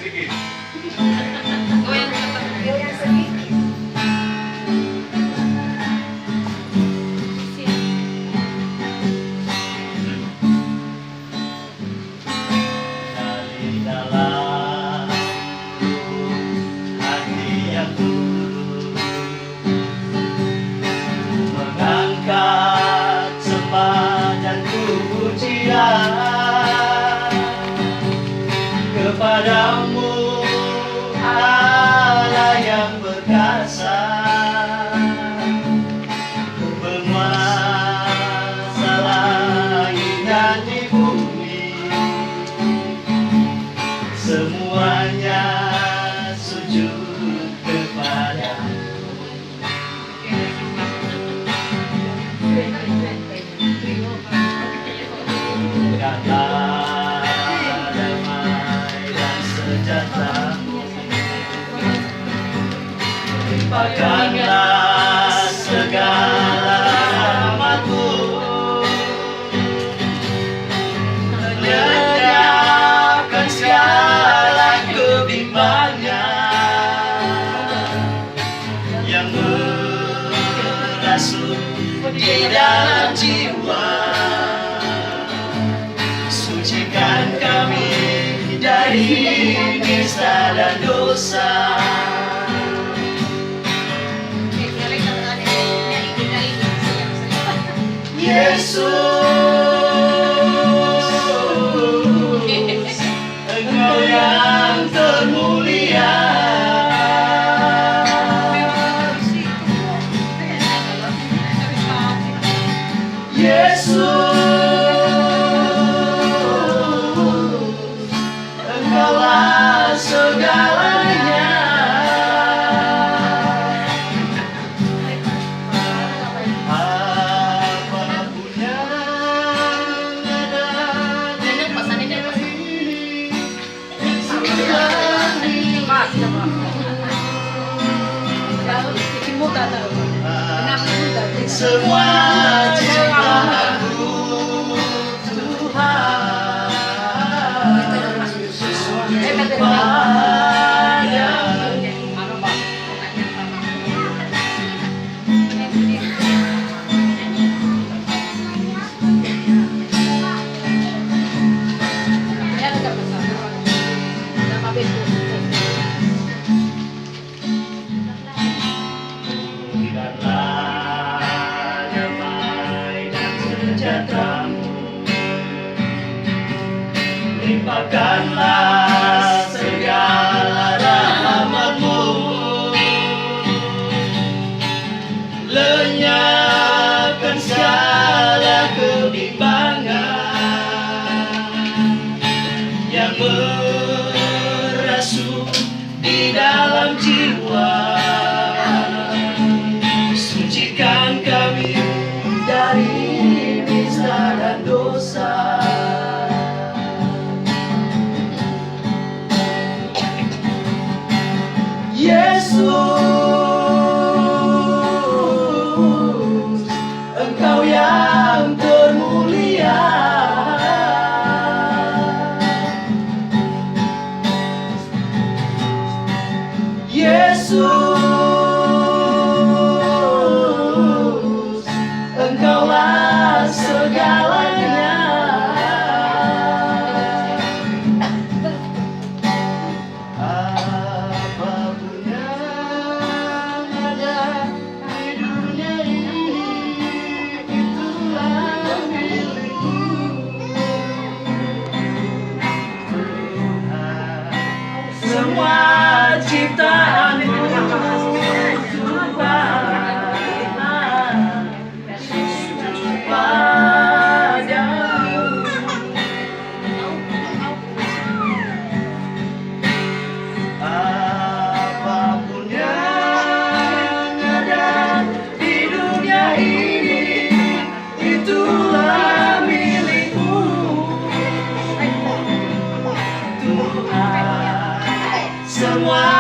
Goyang sedikit. Dari dalam hati yang tulus mengangkat sembah dan pujian kepadamu Allah yang berkuasa, penguasa langit dan di bumi, semuanya sujud kepadamu. Kata damai dan sejahtera, limpahkanlah segala rahmat-Mu, lenyapkan segala kebimbangan yang merasuk di dalam jiwa. Sucikan kami dari nista dan dosa. Yesus, Engkau yang termulia. Yesus, Engkaulah segalanya. Apapun yang ada di dunia ini, itulah semua ciptaanmu Tuhan, sujud padamu. Biarlah damai dan sejahtera-Mu, limpahkanlah segala rahmat-Mu, lenyapkan segala kebimbangan yang merasuk di dalam jiwa. Sucikan kami dari nista dan dosa. Yesus, Engkau yang termulia. Yesus, Engkaulah segalanya. Apapun yang ada di dunia ini, itulah milik-Mu Tuhan. Semua ciptaan-Mu apapun yang ada di dunia ini, itulah milik-Mu Tuhan. Semua